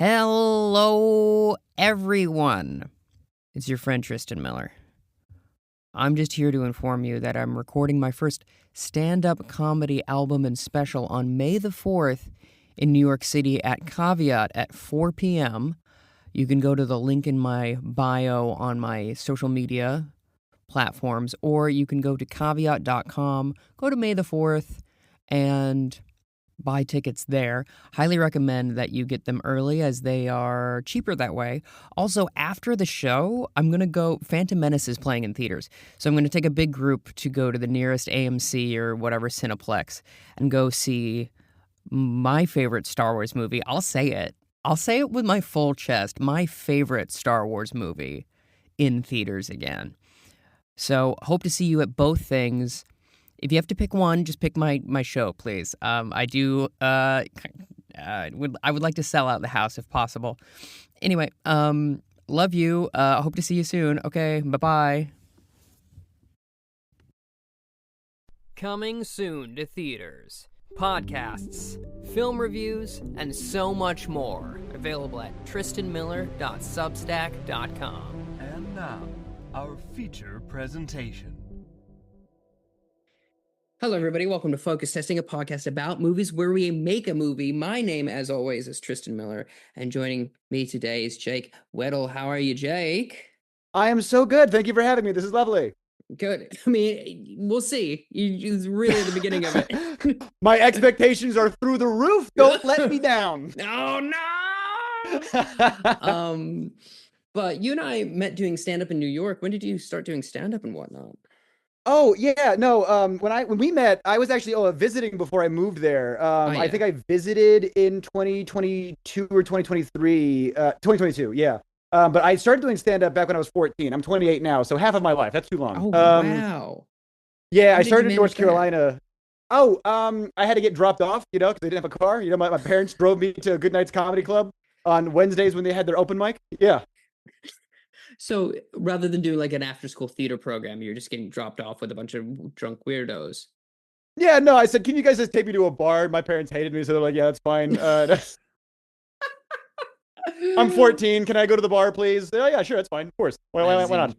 Hello, everyone. It's your friend Tristan Miller. I'm just here to inform you that I'm recording my first stand-up comedy album and special on May the 4th in New York City at Caveat at 4 p.m. You can go to the link in my bio on my social media platforms, or you can go to caveat.com, go to May the 4th, and buy tickets there. Highly recommend that you get them early as they are cheaper that way. Also, after the show, I'm going to go, Phantom Menace is playing in theaters. So I'm going to take a big group to go to the nearest AMC or whatever Cineplex and go see my favorite Star Wars movie. I'll say it with my full chest. My favorite Star Wars movie in theaters again. So hope to see you at both things. If you have to pick one, just pick my show, please. I would like to sell out the house if possible. Anyway, love you. Hope to see you soon. Okay, bye-bye. Coming soon to theaters, podcasts, film reviews, and so much more. Available at tristanmiller.substack.com. And now, our feature presentation. Hello, everybody. Welcome to Focus Testing, a podcast about movies where we make a movie. My name, as always, is Tristan Miller, and joining me today is Jake Weddle. How are you, Jake? I am so good. Thank you for having me. This is lovely. Good. I mean, we'll see. It's really the beginning of it. My expectations are through the roof. Don't let me down. Oh, no! But you and I met doing stand-up in New York. When did you start doing stand-up and whatnot? Oh yeah, no. When we met, I was actually visiting before I moved there. Yeah. I think I visited in 2022 or 2023. 2022, yeah. But I started doing stand up back when I was 14. I'm 28 now, so half of my life. That's too long. Oh wow. Yeah, I started in North Carolina. Oh, I had to get dropped off, because they didn't have a car. My parents drove me to Good Night's Comedy Club on Wednesdays when they had their open mic. Yeah. So rather than do like an after-school theater program, you're just getting dropped off with a bunch of drunk weirdos. Yeah, no, I said, can you guys just take me to a bar? My parents hated me, so they're like, yeah, that's fine. I'm 14. Can I go to the bar, please? Oh, yeah, sure, that's fine. Of course. Why not?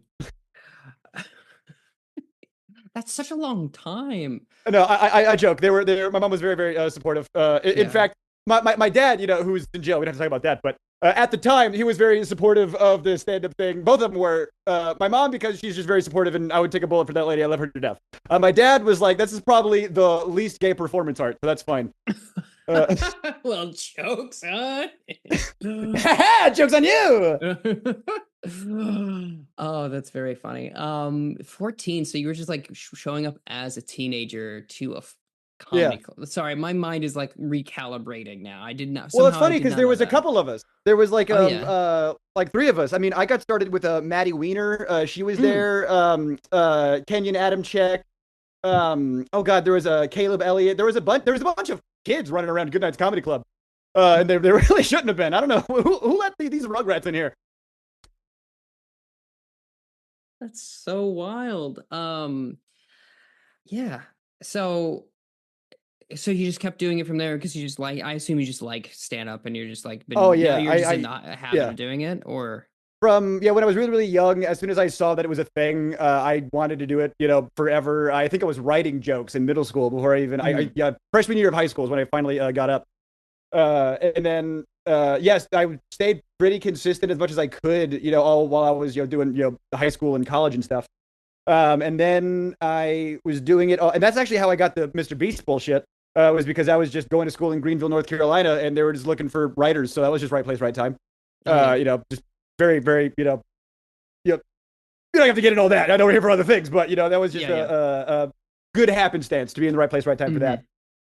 That's such a long time. No, I joke. They were there. My mom was very, very supportive. In fact, my dad, who's in jail, we don't have to talk about that, but at the time, he was very supportive of the stand-up thing. Both of them were. My mom, because she's just very supportive, and I would take a bullet for that lady. I love her to death. My dad was like, this is probably the least gay performance art, so that's fine. Well, jokes on. Joke's on you! Oh, that's very funny. 14, so you were just like showing up as a teenager to a comedy club. Sorry, my mind is like recalibrating now. I did not. Well, it's funny because there was a couple of us. There was like like three of us. I mean, I got started with Maddie Weiner. She was there. Kenyon Adamczyk. Oh God, there was Caleb Elliott. There was a bunch of kids running around Goodnight's Comedy Club, and they really shouldn't have been. I don't know who let these rugrats in here. That's so wild. Yeah. So you just kept doing it from there because you just like, I assume you just like stand up and you're just like, you're just not a habit of doing it, or when I was really, really young, as soon as I saw that it was a thing, I wanted to do it, forever. I think I was writing jokes in middle school before freshman year of high school is when I finally got up. And then, yes, I stayed pretty consistent as much as I could, all while I was, doing, high school and college and stuff. And then I was doing it all, and that's actually how I got the Mr. Beast bullshit, was because I was just going to school in Greenville, North Carolina, and they were just looking for writers. So that was just right place, right time. Just very, very, you don't have to get into all that. I know we're here for other things, but, that was just a good happenstance to be in the right place, right time for that.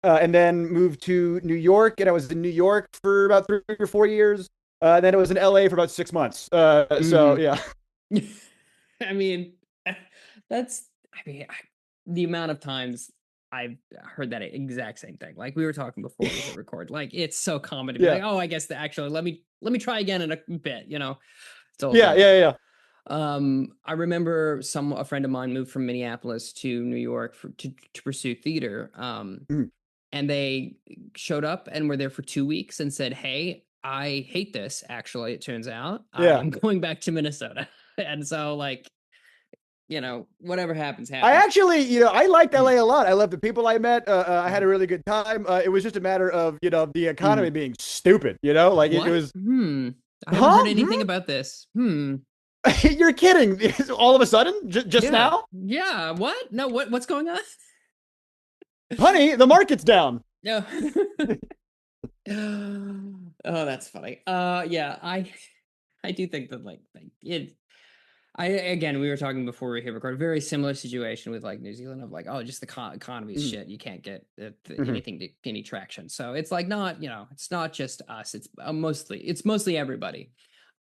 And then moved to New York, and I was in New York for about 3 or 4 years. And then I was in LA for about 6 months. So, yeah. I mean, the amount of times I've heard that exact same thing. Like we were talking before we hit record. Like it's so common to be like, oh, I guess let me try again in a bit. Yeah. I remember a friend of mine moved from Minneapolis to New York to pursue theater. And they showed up and were there for 2 weeks and said, hey, I hate this, actually, it turns out. I Yeah. am going back to Minnesota. And so, like, whatever happens, I happens. actually, I liked LA a lot. I loved the people I met. I had a really good time. It was just a matter of, the economy Mm. being stupid, like it What? was, I haven't heard huh? anything about this. You're kidding. All of a sudden, just Yeah. now? Yeah. What? No, what's going on? Honey, the market's down. No. Oh, that's funny. Yeah, I do think that like it. Again, we were talking before we hit record. Very similar situation with like New Zealand of like, oh, just the economy's Mm-hmm. shit. You can't get Mm-hmm. anything to any traction. So it's like not it's not just us. It's mostly everybody.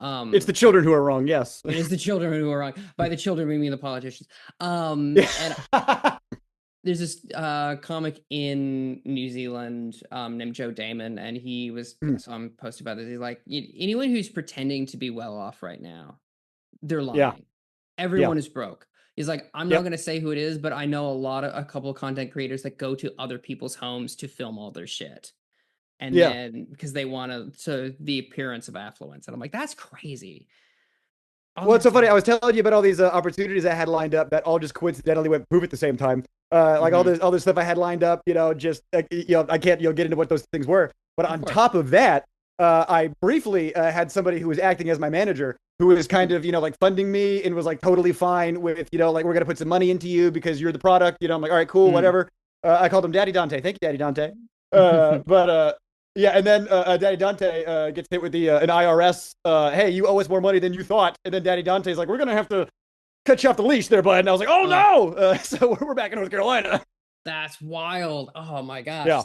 It's the children who are wrong. Yes. It is the children who are wrong. By the children, we mean the politicians. And Yeah. there's this comic in New Zealand named Joe Damon, and he was some post about this. He's like, anyone who's pretending to be well off right now, they're Yeah. lying. Everyone is broke. He's like, I'm not Yep. going to say who it is, but I know a couple of content creators that go to other people's homes to film all their shit. And Yeah. then because they want to the appearance of affluence. And I'm like, that's crazy. Oh, Well, it's so that's funny. I was telling you about all these opportunities I had lined up that all just coincidentally went poof at the same time. Like all this stuff I had lined up, just I can't get into what those things were. But on top of that, I briefly had somebody who was acting as my manager who was kind of like funding me and was like totally fine with like we're gonna put some money into you because you're the product. I'm like, all right, cool, whatever. I called him Daddy Dante. Thank you, Daddy Dante. But yeah, and then Daddy Dante gets hit with the an IRS. Hey, you owe us more money than you thought. And then Daddy Dante's like, we're gonna have to cut you off the leash there, bud. And I was like, oh no. So we're back in North Carolina. That's wild. Oh my gosh. Yeah.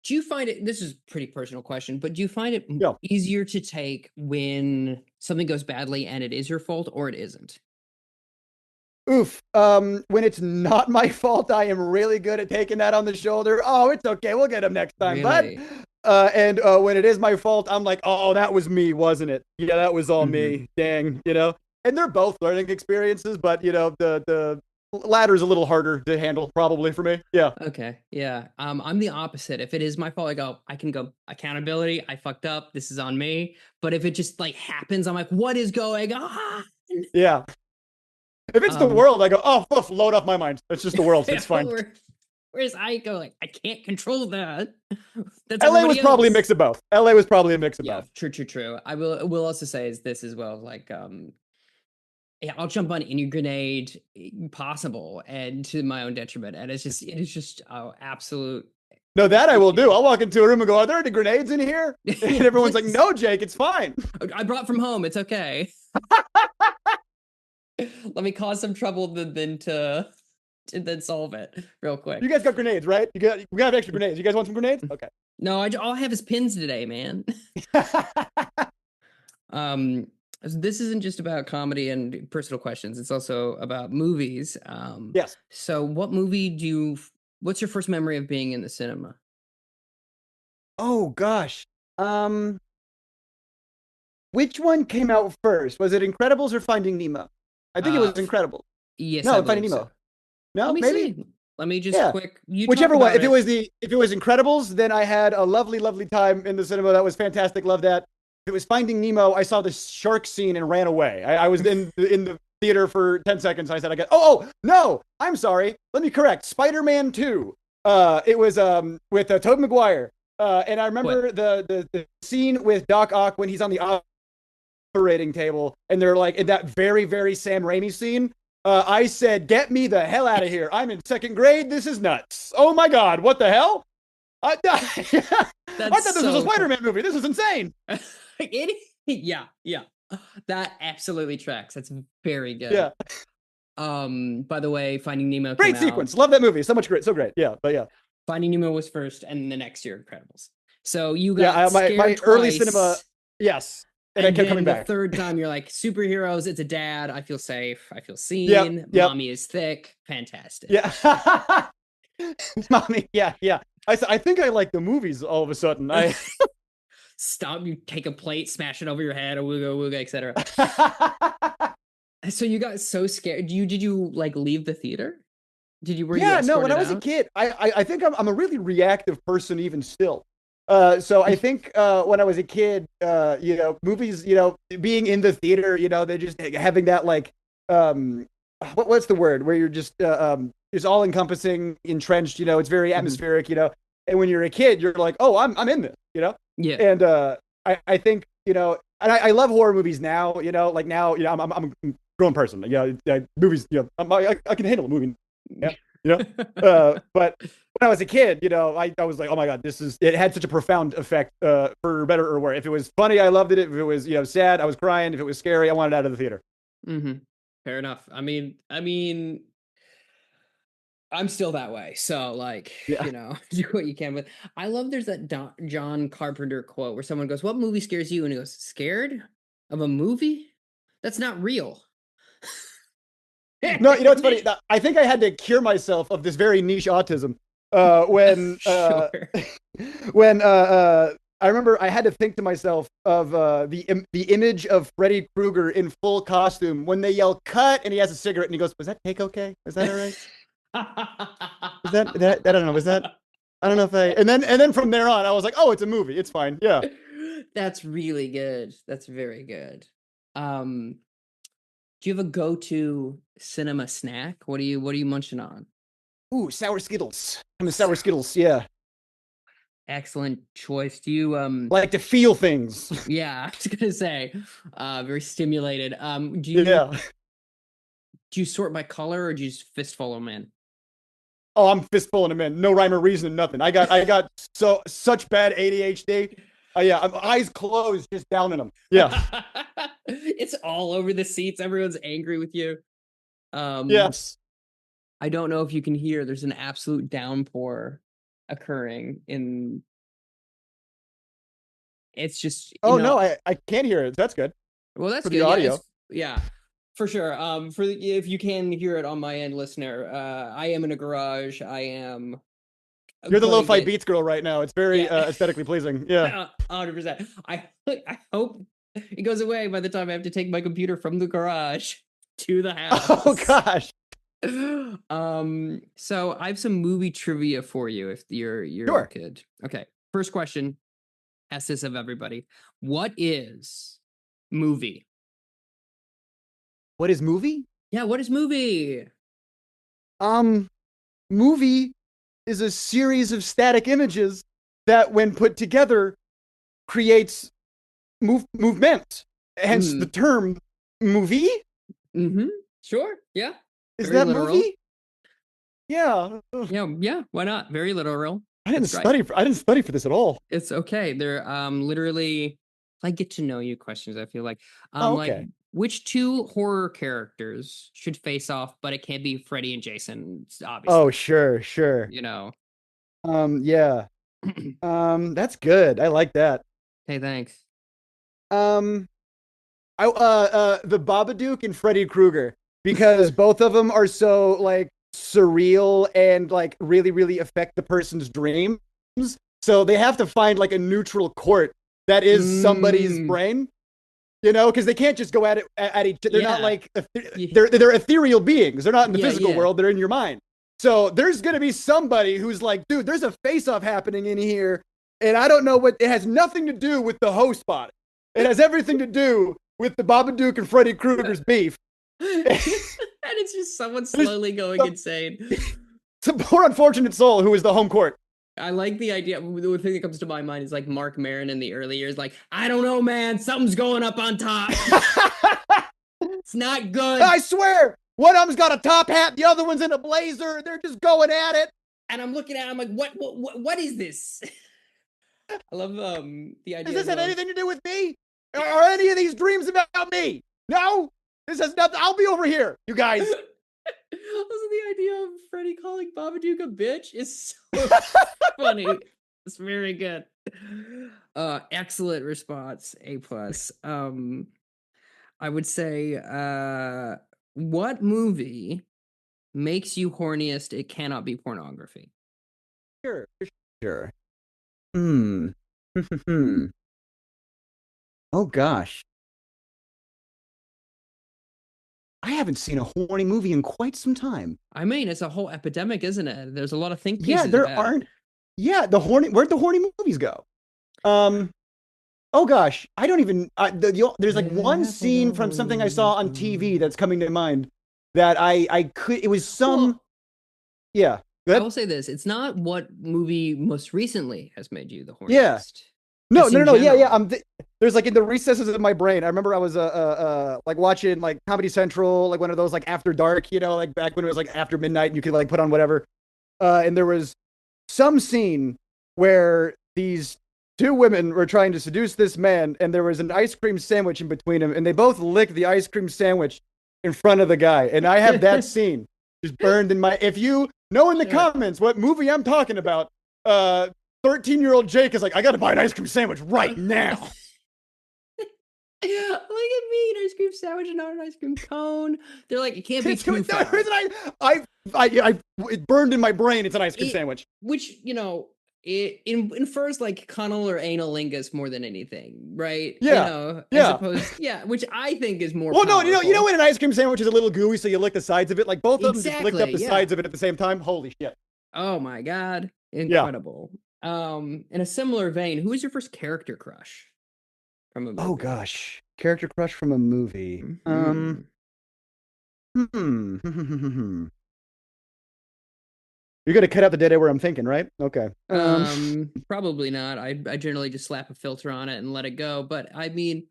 Do you find it? This is a pretty personal question, but do you find it Yeah. easier to take when something goes badly and it is your fault, or it isn't? Oof. When it's not my fault, I am really good at taking that on the shoulder. Oh, it's okay. We'll get him next time, Really? bud. And when it is my fault, I'm like, oh, that was me, wasn't it? Yeah, that was all me. Dang, And they're both learning experiences, but the ladder's a little harder to handle probably for me. Yeah. Okay. Yeah. I'm the opposite. If it is my fault, I can go accountability. I fucked up. This is on me. But if it just like happens, I'm like, what is going on? Yeah. If it's the world, I go, oh, load off my mind. It's just the world. It's fine. Whereas I go like, I can't control that. That's LA was probably a mix of both. LA was probably a mix of both. True. I will also say is this as well. Like, yeah, I'll jump on any grenade possible and to my own detriment. And it is just absolute. No, that I will do. I'll walk into a room and go, are there any grenades in here? And everyone's like, no, Jake, it's fine. I brought from home. It's okay. Let me cause some trouble then to then solve it real quick. You guys got grenades, right? We have extra grenades. You guys want some grenades? Okay. No, all I have is pins today, man. This isn't just about comedy and personal questions. It's also about movies. Yes. So what's your first memory of being in the cinema? Oh gosh. Which one came out first? Was it Incredibles or Finding Nemo? I think it was Incredibles. Yes. No, Finding Nemo. So. No, maybe. Let me just quick. Whichever one. If it was Incredibles, then I had a lovely, lovely time in the cinema. That was fantastic. Love that. If it was Finding Nemo, I saw the shark scene and ran away. I was in the theater for 10 seconds. And I said, no, I'm sorry. Let me correct. Spider-Man 2. It was with Tobey Maguire. And I remember the scene with Doc Ock when he's on the operating table and they're like in that very, very Sam Raimi scene. I said, get me the hell out of here. I'm in second grade. This is nuts. Oh my God. What the hell? I thought this was a Spider-Man movie. This is insane. Yeah. That absolutely tracks. That's very good. Yeah. By the way, Finding Nemo. Great sequence. Love that movie. So great. Yeah. But yeah. Finding Nemo was first, and the next year, Incredibles. So you got my early cinema. Yes. And I kept coming back. The third time, you're like, superheroes, it's a dad. I feel safe. I feel seen. Yep. Mommy is thick. Fantastic. Yeah. Mommy. Yeah. I think I like the movies all of a sudden. Stop. You take a plate, smash it over your head, a wooga, etc. So you got so scared. Did you like leave the theater? Were you when I was a kid, I think I'm a really reactive person even still. So I think when I was a kid, movies, being in the theater, they're just having that like, um, what's the word where you're just it's all encompassing, entrenched. It's very Mhm. atmospheric. And when you're a kid, you're like, oh, I'm in this. Yeah. And I think and I love horror movies now. Like now, I'm a grown person. Movies. I can handle a movie. Yeah, you know. But when I was a kid, I was like, oh my god, it had such a profound effect, for better or worse. If it was funny, I loved it. If it was sad, I was crying. If it was scary, I wanted out of the theater. Hmm. Fair enough. I'm still that way. So, like, Yeah. do what you can. But I love there's that John Carpenter quote where someone goes, "What movie scares you?" And he goes, "Scared of a movie? That's not real." No, it's funny. I think I had to cure myself of this very niche autism when Sure. I remember I had to think to myself of the image of Freddy Krueger in full costume when they yell cut and he has a cigarette and he goes, "Was that take okay? Was that all right? Was that I don't know. Was that I don't know if I." And then from there on, I was like, "Oh, it's a movie. It's fine. Yeah." That's really good. That's very good. Um, do you have a go-to cinema snack? What are you munching on? Ooh, sour Skittles. I'm a sour Skittles. Yeah, Excellent choice. Do you I like to feel things. yeah, I was gonna say, very stimulated. Do you Yeah. do you sort by color or do you just fistful them in? Oh, I'm fistfulling them in. No rhyme or reason, nothing. I got such bad ADHD. Yeah, I'm eyes closed, just downing them. Yeah. It's all over the seats. Everyone's angry with you. Um, Yes. I don't know if you can hear, there's an absolute downpour occurring in it's just, Oh no, I can't hear it. That's good well, that's for the good. Yeah, audio. yeah, for sure. If you can hear it on my end, listener, I am in a garage. I am You're the gonna lo-fi get beats girl right now. It's very yeah, aesthetically pleasing. Yeah. 100%. I hope it goes away by the time I have to take my computer from the garage to the Oh house. gosh. So I have some movie trivia for you if you're Sure. good. Okay. First question, ask this of everybody. What is movie? What is movie? Yeah, what is movie? Um, movie is a series of static images that, when put together, creates movement. Hence the Mm. term movie. Mm-hmm. Sure. Yeah. Is Very that literal. movie? Yeah. Yeah, yeah, why not? Very literal. I didn't That's right. study for I didn't study for this at all. It's okay. They're literally like get to know you questions, I feel like. Oh, Like okay. which two horror characters should face off, but it can't be Freddy and Jason, Oh, obviously. sure, sure. You know. Yeah. That's good. I like that. Hey, thanks. Um, the Babadook and Freddy Krueger, because both of them are so like surreal and like really really affect the person's dreams. So they have to find like a neutral court that is somebody's Mm, brain, because they can't just go at it at each. They're not yeah. like Ye- they're ethereal beings. They're not in the Yeah, physical yeah. world. They're in your mind. So there's gonna be somebody who's like, dude, there's a face off happening in here, and I don't know what. It has nothing to do with the host body. It has everything to do with the Babadook and Freddy Krueger's beef. And it's just someone There's slowly going some, insane. some poor unfortunate soul who is the home court. I like the idea. The thing that comes to my mind is like Mark Maron in the early years, like, I don't know, man, something's going up on top. It's not good. I swear, one of them's got a top hat, the other one's in a blazer. They're just going at it. And I'm looking at it, I'm like, what is this? I love the Does idea this of have anything to do with me? Are any of these dreams about me? No, this has nothing. I'll be over here, you guys. also the idea of Freddy calling Babadook a bitch is so funny. It's very good. Excellent response. A plus. I would say what movie makes you horniest? It cannot be pornography. Sure, sure. Hmm. Oh gosh, I haven't seen a horny movie in quite some time. I mean, it's a whole epidemic, isn't it? There's a lot of think Yeah, pieces there about it. aren't. Yeah, the horny. Where'd the horny movies go? Um, oh gosh, I don't even. There's like one scene from something I saw on TV that's coming to mind that I could. It was some. Well, Yeah. I Good. will say this: it's not what movie most recently has made you the Yeah. horniest. No, Just no, no, in no. Yeah, yeah. general. There's like in the recesses of my brain. I remember I was like watching like Comedy Central, like one of those like after dark, like back when it was like after midnight, and you could like put on whatever. And there was some scene where these two women were trying to seduce this man, and there was an ice cream sandwich in between them, and they both licked the ice cream sandwich in front of the guy. And I have that scene just burned in my. If you know in the Sure. comments what movie I'm talking about, 13-year-old Jake is like, I gotta buy an ice cream sandwich right now. Look at me, an ice cream sandwich and not an ice cream cone. They're like, it can't be It's, too far. it burned in my brain. It's an ice cream sandwich. Which, it infers like cunnilingus or analingus more than anything, right? Yeah, As yeah. opposed, which I think is more Well, no, powerful. you know when an ice cream sandwich is a little gooey, so you lick the sides of it. Like both of them just licked up Exactly, the yeah. sides of it at the same time. Holy shit! Oh my God, incredible. In a similar vein, who was your first character crush from a movie? Oh gosh, character crush from a movie. Mhm. You're gonna cut out the dead air where I'm thinking, right? Okay. Probably not. I generally just slap a filter on it and let it go. But I mean,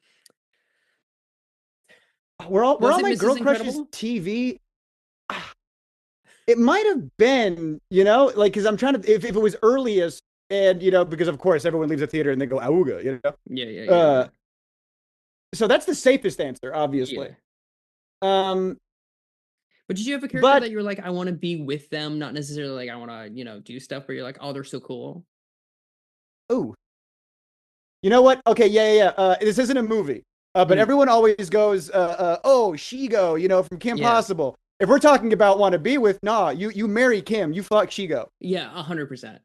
we're all was it my Mrs. girl crushes Incredible? TV. It might have been, like because I'm trying to if it was earliest, and because of course everyone leaves the theater and they go auga, Yeah. So that's the safest answer, obviously. Yeah. But did you have a character But that you were like, I want to be with them, not necessarily like I want to, do stuff, but you're like, oh, they're so cool. oh, you know what? Okay, yeah. This isn't a movie, but Mhm. everyone always goes, oh, Shigo, from Kim Yeah. Possible. If we're talking about want to be with, nah, you marry Kim, you fuck Shigo. Yeah, 100%.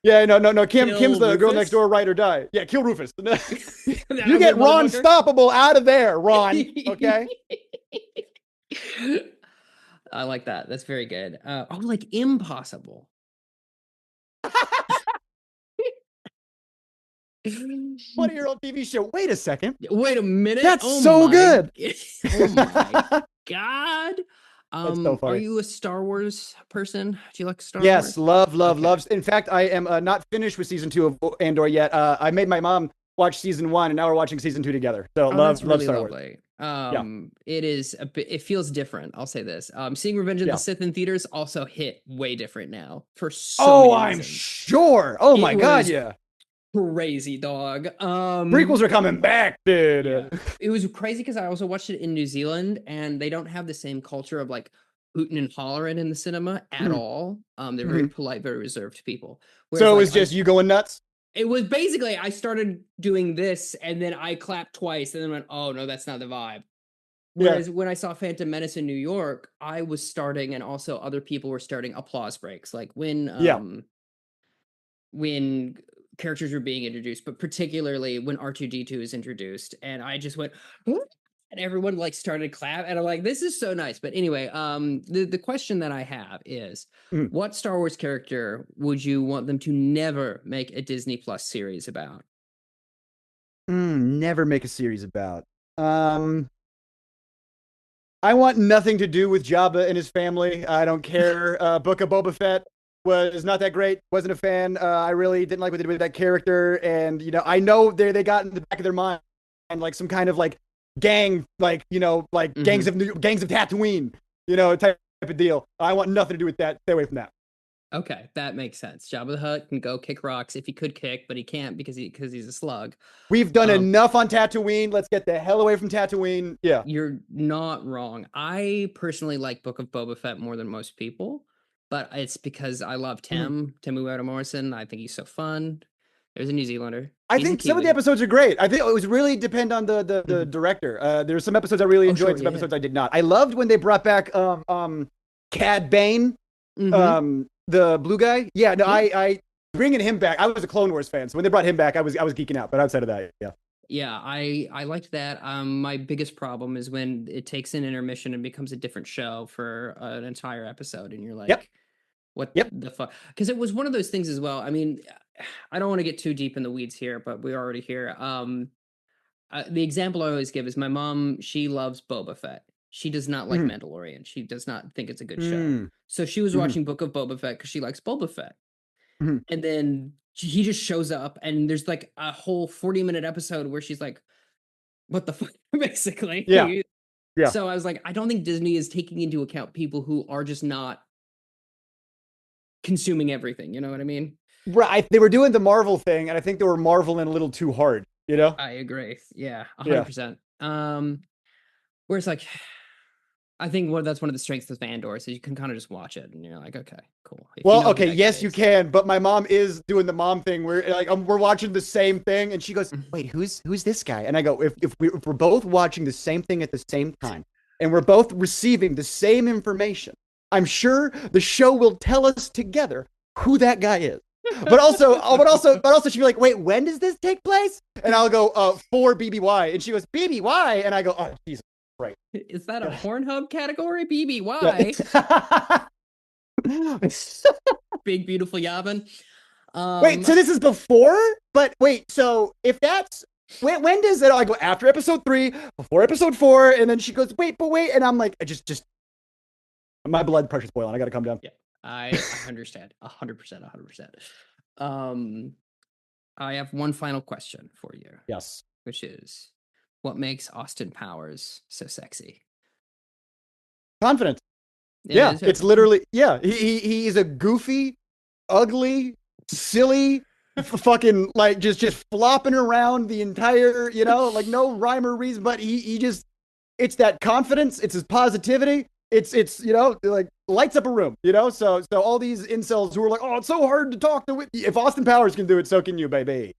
Yeah, no. Kim's Kill the girl Rufus? next door, ride or die. Yeah, kill Rufus. That You get ugly Ron motherfucker. Stoppable out of there, Ron. Okay. I like that. That's very good. Like Impossible. 20-year-old TV show. Wait a second. Wait a minute. That's Oh so my good. Oh my God. That's so funny. Are you a Star Wars person? Do you like Star Yes, Wars? love. In fact, I am not finished with season 2 of Andor yet. I made my mom watch season 1, and now we're watching season 2 together. So love Really Star Wars. lovely. Yeah. It is a bit. It feels different. I'll say this. Seeing Revenge of the Sith in theaters also hit way different now for so many I'm reasons. sure. Oh my God, yeah. Crazy, dog. Prequels are coming back, dude. Yeah. It was crazy because I also watched it in New Zealand, and they don't have the same culture of like hooting and hollering in the cinema at all. They're very polite, very reserved people. Whereas, So it like, was just you going nuts? it was basically I started doing this, and then I clapped twice, and then went, "Oh no, that's not the vibe." Whereas when I saw Phantom Menace in New York, I was starting, and also other people were starting applause breaks, like when characters were being introduced, but particularly when R2D2 is introduced, and I just went, "What?" And everyone like started clap, and I'm like, this is so nice. But anyway, the question that I have is, what Star Wars character would you want them to never make a Disney Plus series about? Never make a series about. I want nothing to do with Jabba and his family. I don't care. Book of Boba Fett was not that great. Wasn't a fan. I really didn't like what they did with that character. And I know they got in the back of their mind like some kind of like gang, like gangs of Tatooine, type of deal. I want nothing to do with that. Stay away from that. Okay, that makes sense. Jabba the Hutt can go kick rocks if he could kick, but he can't because he's a slug. We've done enough on Tatooine. Let's get the hell away from Tatooine. Yeah. You're not wrong. I personally like Book of Boba Fett more than most people, but it's because I love Tim Weddle Morrison. I think he's so fun. There's a New Zealander. I think some of the episodes are great. I think it was really depend on the director. There's some episodes I really enjoyed, some episodes I did not. I loved when they brought back Cad Bane, the blue guy. Yeah, no, I bringing him back. I was a Clone Wars fan, so when they brought him back, I was geeking out. But outside of that, yeah. Yeah, I liked that. My biggest problem is when it takes an intermission and becomes a different show for an entire episode, and you're like, what the fuck? Because it was one of those things as well. I mean, I don't want to get too deep in the weeds here, but we're already here. The example I always give is my mom. She loves Boba Fett. She does not like Mhm. Mandalorian. She does not think it's a good show. Mm. So she was Mhm. watching Book of Boba Fett because she likes Boba Fett. Mhm. And then he just shows up, and there's like a whole 40-minute episode where she's like, "What the fuck?" basically. Yeah. Yeah. So I was like, I don't think Disney is taking into account people who are just not consuming everything. You know what I mean? Right. They were doing the Marvel thing, and I think they were marveling a little too hard, you know? I agree. Yeah, Yeah. 100%. Where it's like, I think that's one of the strengths of Andor is you can kind of just watch it and you're like, okay, cool. If you Well, know who okay, that guy yes, you is. can, but my mom is doing the mom thing where like we're watching the same thing, and she goes, Mhm. "Wait, who's this guy?" And I go, if we're both watching the same thing at the same time, and we're both receiving the same information, I'm sure the show will tell us together who that guy is." But also, she'd be like, "Wait, when does this take place?" And I'll go, "For BBY," and she goes, "BBY," and I go, "Oh, Jesus, right." Is that a Pornhub category? BBY. Yeah. Big beautiful Yavin. Wait, so this is before? But wait, so if that's when does it? I go after episode 3, before episode 4, and then she goes, "Wait, but wait," and I'm like, I just my blood pressure's boiling. I gotta calm down. Yeah, I understand. 100%, 100%. I have one final question for you, Yes, which is, what makes Austin Powers so sexy? confidence. It Yeah, is. it's literally he's a goofy, ugly, silly, fucking like just flopping around the entire, like no rhyme or reason, but he just it's that confidence, it's his positivity, it's like lights up a room, so all these incels who are like, oh, it's so hard to talk to, if Austin Powers can do it, so can you, baby.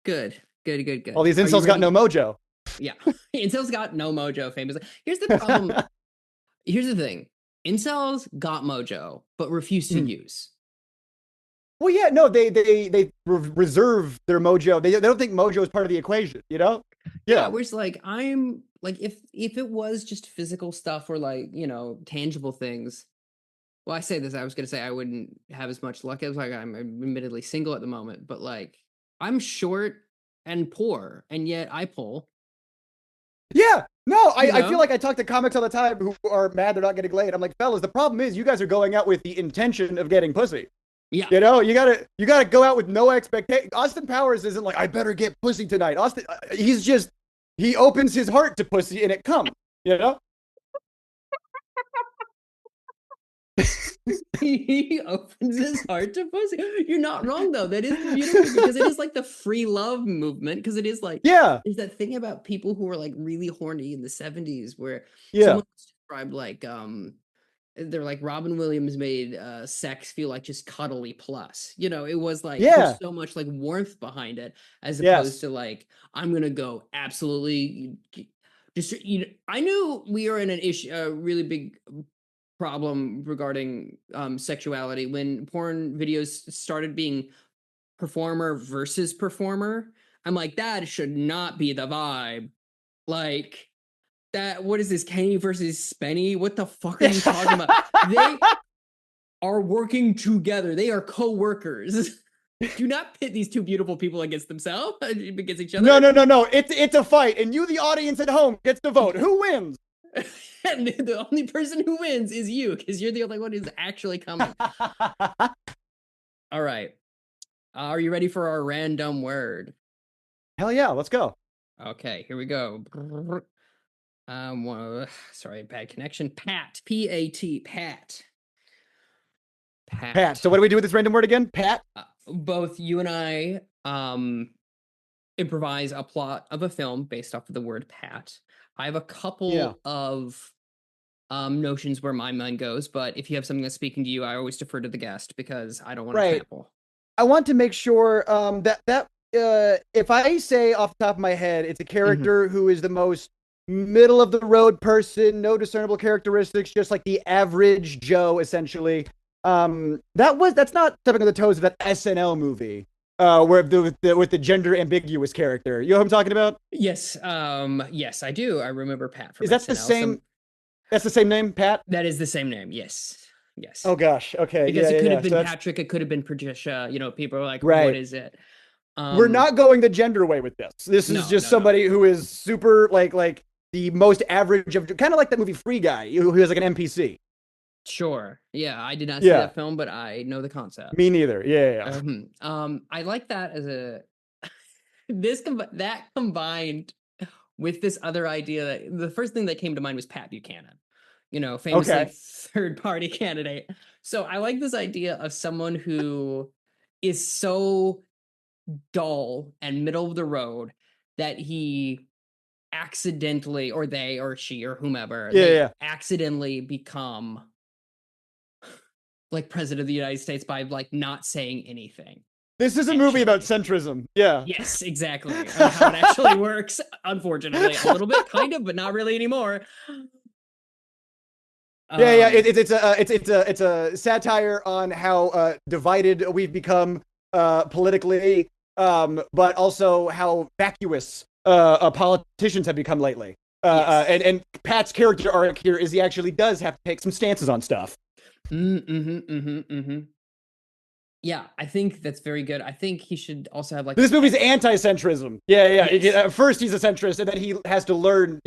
Good, good, good, All good. these Are you incels got no ready? mojo. Yeah, incels got no mojo. Famously, here's the problem. Here's the thing: incels got mojo, but refuse to use. Well, yeah, no, they reserve their mojo. They don't think mojo is part of the equation, Yeah, Yeah. where it's like I'm like if it was just physical stuff or like tangible things. Well, I say this. I was gonna say I wouldn't have as much luck as like I'm admittedly single at the moment, but like I'm short and poor, and yet I pull. Yeah. No, You I feel know? like I talk to comics all the time who are mad they're not getting laid. I'm like, fellas, the problem is you guys are going out with the intention of getting pussy. Yeah. You gotta go out with no expectation. Austin Powers isn't like, I better get pussy tonight. Austin, he opens his heart to pussy and it comes. You know. He opens his heart to pussy. You're not wrong though. That is beautiful because it is like the free love movement. Because it is like Yeah. there's that thing about people who were like really horny in the 70s where Yeah. someone described like they're like Robin Williams made sex feel like just cuddly plus. It was like Yeah. there's so much like warmth behind it as opposed Yes. to like I'm gonna go absolutely just I knew we are in an issue a really big problem regarding sexuality when porn videos started being performer versus performer. I'm like, that should not be the vibe. Like that, what is this, Kenny versus Spenny? What the fuck are you talking about? They are working together. They are co-workers. Do not pit these two beautiful people against themselves, against each other. No. It's a fight, and you, the audience at home, gets to vote. Who wins? And the only person who wins is you, because you're the only one who's actually coming. All right. Are you ready for our random word? Hell yeah, let's go. Okay, here we go. Sorry, bad connection. Pat. P-A-T. Pat. Pat. So what do we do with this random word again? Pat? Both you and I improvise a plot of a film based off of the word Pat. I have a couple of notions where my mind goes, but if you have something that's speaking to you, I always defer to the guest because I don't want to trample. I want to make sure that if I say off the top of my head, it's a character who is the most middle of the road person, no discernible characteristics, just like the average Joe, essentially. That's not stepping on the toes of that SNL movie. Where with the gender ambiguous character. You know what I'm talking about? Yes. Yes, I do. I remember Pat from Is that SNL. the same? That's the same name, Pat? That is the same name, yes. Yes. Oh gosh. Okay. Because Yeah. it Yeah. could Yeah. have So been that's Patrick, it could have been Patricia. People are like, what right. is it? We're Um, not going the gender way with this. This is no, just no, no. somebody who is super like the most average of kind of like that movie Free Guy who has like an NPC. Sure. Yeah, I did not see Yeah. that film, but I know the concept. Me neither. Yeah. Yeah. I like that as a that combined with this other idea that the first thing that came to mind was Pat Buchanan, famously Okay. third party candidate. So I like this idea of someone who is so dull and middle of the road that he accidentally, or they or she or whomever, Yeah. they Yeah. accidentally become like president of the United States by like not saying anything. This is a movie about Actually. centrism. Yeah. Yes, exactly. And how it actually works, unfortunately. A little bit, kind of, but not really anymore. Yeah, yeah. Um, It's a satire on how divided we've become politically, but also how vacuous politicians have become lately. yes. And Pat's character arc here is he actually does have to take some stances on stuff. Yeah, I think that's very good. I think he should also have like This movie's anti-centrism. Yeah, yeah. yes. At first he's a centrist, and then he has to learn,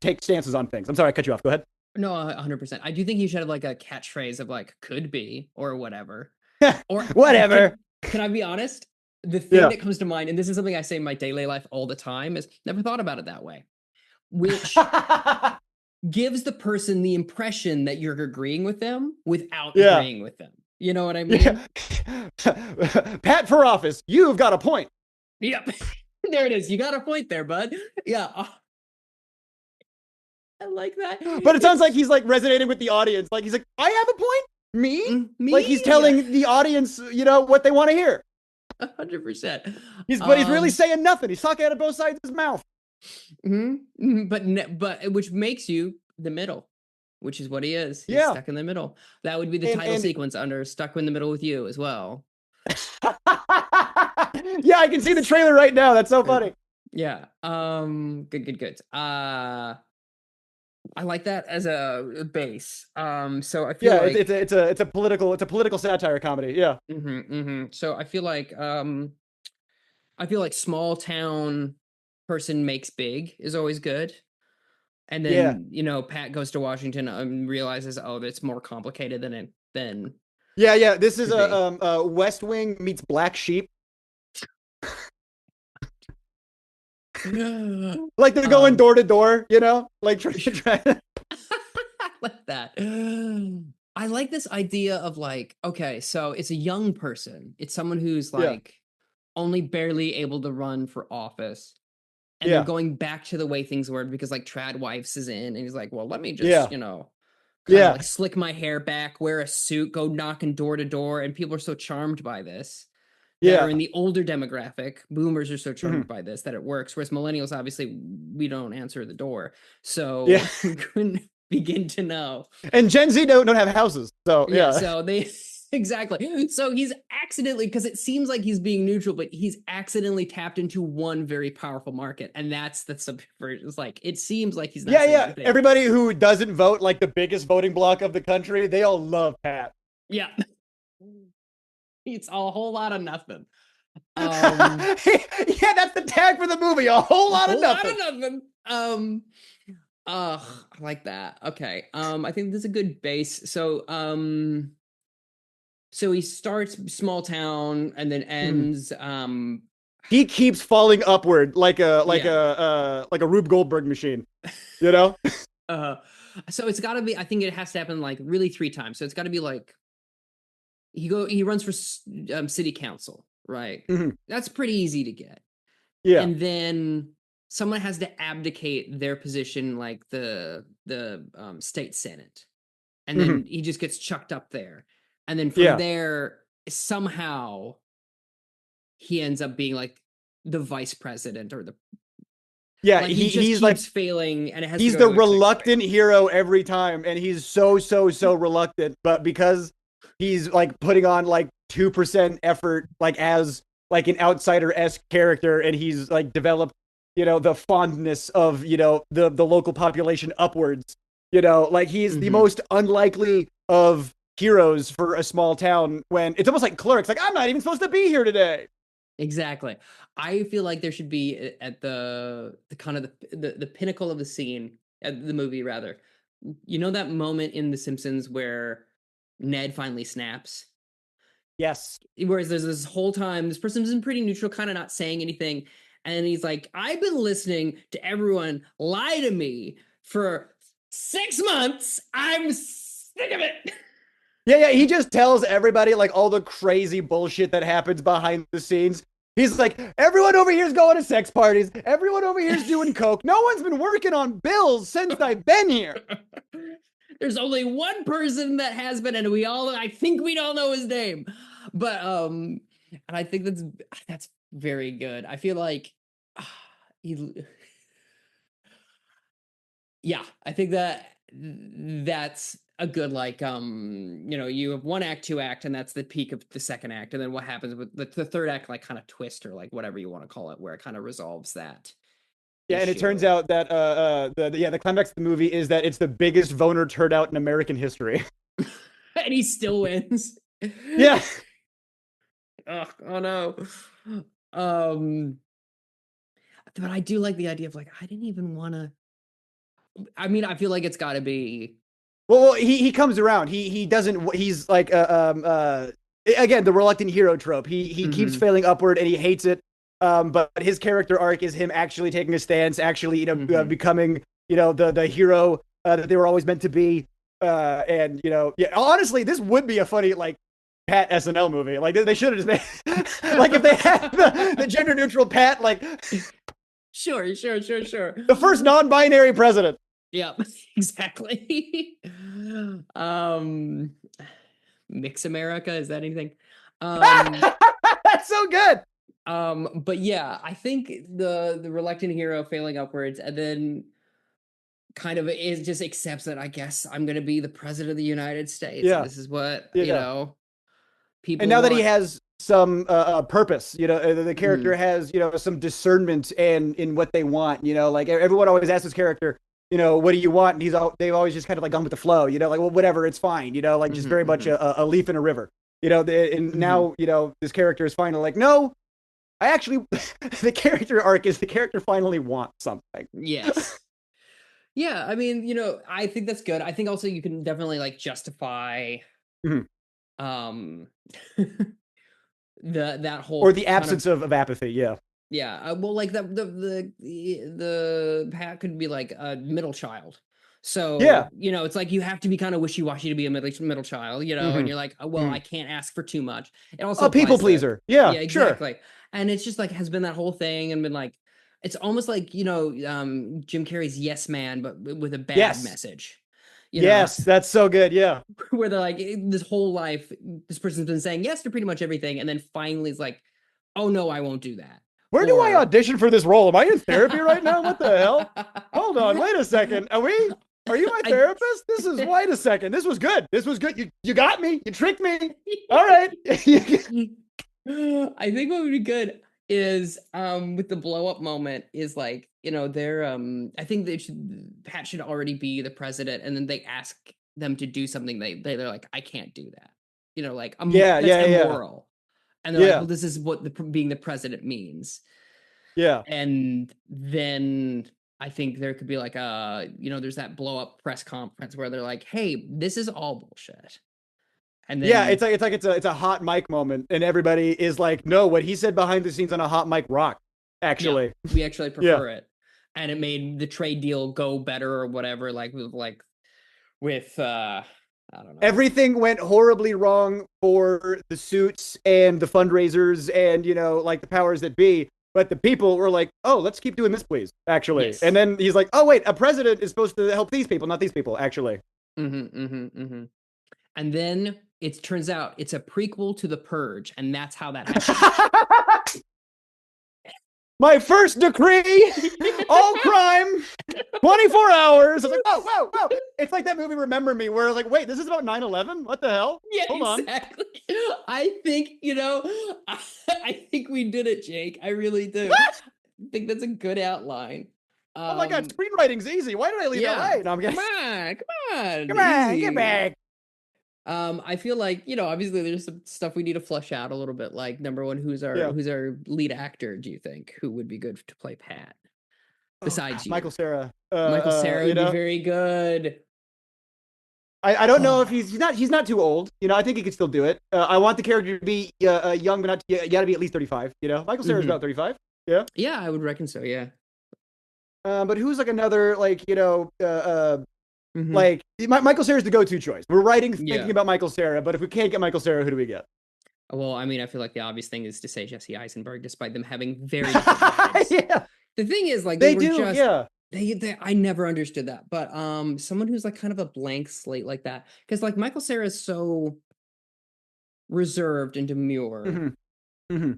take stances on things. I'm sorry, I cut you off. Go ahead. No, 100%. I do think he should have like a catchphrase of like could be or whatever. Or Whatever. can I be honest? The thing Yeah. that comes to mind, and this is something I say in my daily life all the time, is never thought about it that way. Which gives the person the impression that you're agreeing with them without Yeah. agreeing with them. You know what I mean? Yeah. Pat for office, you've got a point. Yep. There it is. You got a point there, bud. Yeah. I like that. But it sounds like he's like resonating with the audience. Like he's like, I have a point? Me? Me? Like he's telling Yeah. the audience, what they want to hear. 100%. But he's really saying nothing. He's talking out of both sides of his mouth. But which makes you the middle, which is what he is. He's Yeah. stuck in the middle. That would be the title sequence under Stuck in the Middle with You as well. Yeah, I can see the trailer right now. That's so funny. Yeah. Good. I like that as a base. So I feel like it's a political satire comedy. Yeah. So I feel like small town person makes big is always good. And then, Pat goes to Washington and realizes, oh, it's more complicated than Yeah. This is a West Wing meets Black Sheep. Like they're going door to door, like trying I like that. I like this idea of like, okay, so it's a young person. It's someone who's like only barely able to run for office. And they're going back to the way things were because like Trad Wifes is in and he's like, well, let me just, kind of like slick my hair back, wear a suit, go knocking door to door. And people are so charmed by this. That are in the older demographic. Boomers are so charmed by this that it works. Whereas millennials, obviously, we don't answer the door. So we couldn't begin to know. And Gen Z don't have houses. So So they exactly. So he's accidentally, because it seems like he's being neutral, but he's accidentally tapped into one very powerful market. And that's the subversion. It's like it seems like he's not anything. Everybody who doesn't vote, like the biggest voting bloc of the country, they all love Pat. Yeah. It's a whole lot of nothing. Yeah, that's the tag for the movie. A whole lot of nothing. I like that. Okay. I think this is a good base. So he starts small town and then ends. He keeps falling upward like a Rube Goldberg machine. So it's got to be. I think it has to happen like really 3 times. So it's got to be like. He runs for city council, right? That's pretty easy to get. Yeah. And then someone has to abdicate their position, like the state senate. And then he just gets chucked up there. And then from there, somehow he ends up being like the vice president or the like he's like failing, and it has. He's the reluctant hero every time, and he's so reluctant, but because he's like putting on like 2% effort, like as like an outsider-esque character, and he's like developed, the fondness of the local population upwards. You know, like he's the most unlikely of heroes for a small town when it's almost like Clerks. Like, I'm not even supposed to be here today. Exactly. I feel like there should be at the kind of the pinnacle of the scene, the movie rather. You know that moment in The Simpsons where Ned finally snaps? Yes. Whereas there's this whole time, this person's been pretty neutral, kind of not saying anything. And he's like, I've been listening to everyone lie to me for 6 months. I'm sick of it. Yeah. He just tells everybody like all the crazy bullshit that happens behind the scenes. He's like, everyone over here is going to sex parties. Everyone over here is doing coke. No one's been working on bills since I've been here. There's only one person that has been, and I think we all know his name. But and I think that's very good. I feel like yeah, I think that's a good like you have one act, two act, and that's the peak of the second act, and then what happens with the third act, like kind of twist or like whatever you want to call it, where it kind of resolves that. Yeah, and it turns issue. out that the climax of the movie is that it's the biggest Voner turnout in American history. And he still wins. Yeah. Oh no. Um but I do like the idea of like I didn't even want to. I mean, I feel like it's got to be. Well, he comes around. He doesn't. He's like again the reluctant hero trope. He keeps failing upward and he hates it. But his character arc is him actually taking a stance, actually becoming the hero that they were always meant to be. And yeah, honestly, this would be a funny like Pat SNL movie. Like they should have just made like if they had the gender neutral Pat like. Sure. The first non-binary president. Yep, exactly. Mix America, is that anything? That's so good. But yeah, I think the reluctant hero failing upwards and then kind of is just accepts that I guess I'm gonna be the president of the United States. Yeah. And this is what people and now want. that he has some purpose, the character has some discernment and in what they want. Like everyone always asks his character, what do you want? And they've always just kind of like gone with the flow. Like, well, whatever, it's fine. Like just very much a leaf in a river. And now this character is finally like, no, I actually the character arc is the character finally wants something. Yes. Yeah, I mean, I think that's good. I think also you can definitely like justify um that whole or the absence of apathy. Yeah, well, like the Pat could be like a middle child, so Yeah. it's like you have to be kind of wishy-washy to be a middle child, and you're like, well, I can't ask for too much. It also a people pleaser. Yeah, exactly. Sure. And it's just like has been that whole thing and been like, it's almost like Jim Carrey's Yes Man, but with a bad message. Yes, that's so good. Yeah, where they're like, this whole life, this person's been saying yes to pretty much everything, and then finally it's like, oh no, I won't do that. Where do I audition for this role? Am I in therapy right now? What the hell? Hold on, wait a second. Are you my therapist? Wait a second. This was good. You got me. You tricked me. All right. I think what would be good is with the blow up moment is like, they're I think Pat should already be the president, and then they ask them to do something they're like, I can't do that. Like that's immoral. And they're like, well, this is what being the president means. Yeah. And then I think there could be like there's that blow up press conference where they're like, hey, this is all bullshit. And then it's a hot mic moment, and everybody is like, no, what he said behind the scenes on a hot mic rock. Actually, we actually prefer it, and it made the trade deal go better or whatever. With I don't know. Everything went horribly wrong for the suits and the fundraisers and like the powers that be. But the people were like, oh, let's keep doing this, please. Actually, and then he's like, oh wait, a president is supposed to help these people, not these people. Actually. And then it turns out it's a prequel to The Purge, and that's how that happens. My first decree, all crime, 24 hours. I was like, whoa. It's like that movie, Remember Me, where I was like, wait, this is about 9/11? What the hell? Yeah, Hold exactly. On. I think, I think we did it, Jake. I really do. I think that's a good outline. Oh my god, Um, screenwriting's easy. Why did I leave yeah. LA? No, I'm Come kidding. on, come on, Come on, easy. get back. I feel like, obviously there's some stuff we need to flesh out a little bit. Like, number one, who's our lead actor? Do you think who would be good to play Pat Oh, besides you? Michael Cera. Michael Cera would be very good. I don't know if he's not too old. I think he could still do it. I want the character to be young, but not you got to be at least 35. Michael Cera's about 35. Yeah. Yeah, I would reckon so. Yeah. But who's like another Mhm. like Michael Cera's the go-to choice. We're thinking Yeah. about Michael Cera, but if we can't get Michael Cera, who do we get? Well, I mean, I feel like the obvious thing is to say Jesse Eisenberg, despite them having very different vibes. Yeah. The thing is, like, They were do, just, yeah. I never understood that. But someone who's like kind of a blank slate like that, because like Michael Cera is so reserved and demure. Mm-hmm. Mm-hmm.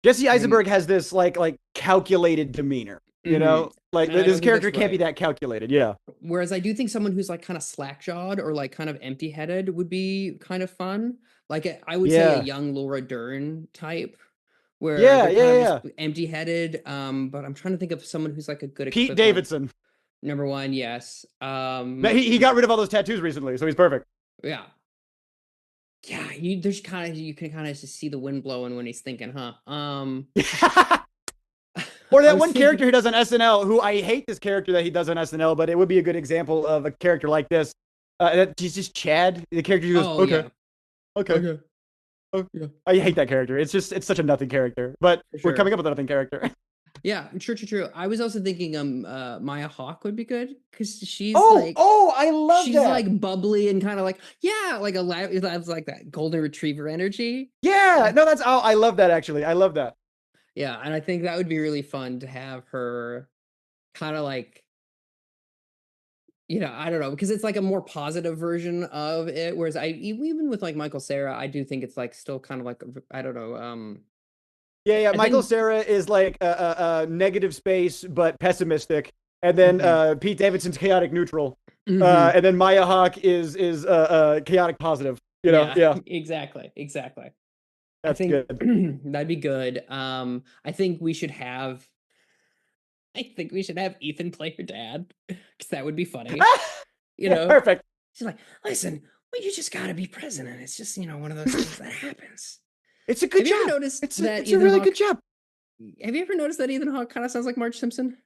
Jesse Eisenberg has this like calculated demeanor. Like this character can't be that calculated. Yeah. Whereas I do think someone who's like kind of slack-jawed or like kind of empty-headed would be kind of fun. Like I would say a young Laura Dern type, where they're kind of just empty-headed. But I'm trying to think of someone who's like a good Pete Davidson. Number one, yes. He got rid of all those tattoos recently, so he's perfect. Yeah. Yeah, you can kind of just see the wind blowing when he's thinking, huh? Or that one character he does on SNL, who I hate this character that he does on SNL, but it would be a good example of a character like this. He's just Chad, the character who goes, okay. Oh, yeah. I hate that character. It's such a nothing character, but we're coming up with a nothing character. Yeah, true. I was also thinking Maya Hawke would be good because she's I love she's that. like bubbly and kind of like like that golden retriever energy. Yeah, no, I love that actually. I love that. Yeah, and I think that would be really fun to have her kind of like, I don't know, because it's like a more positive version of it. Whereas even with like Michael Cera, I do think it's like still kind of like, I don't know. Yeah. Michael Cera is like a negative space, but pessimistic. And then Pete Davidson's chaotic neutral. And then Maya Hawke is chaotic positive. Yeah. Exactly. That's good. That'd be good. I think we should have Ethan play your dad, because that would be funny. Perfect. She's like, listen, well, you just gotta be president. It's just one of those things that happens. It's a good job. Have you ever noticed it's a really good job. Have you ever noticed that Ethan Hawke kind of sounds like Marge Simpson?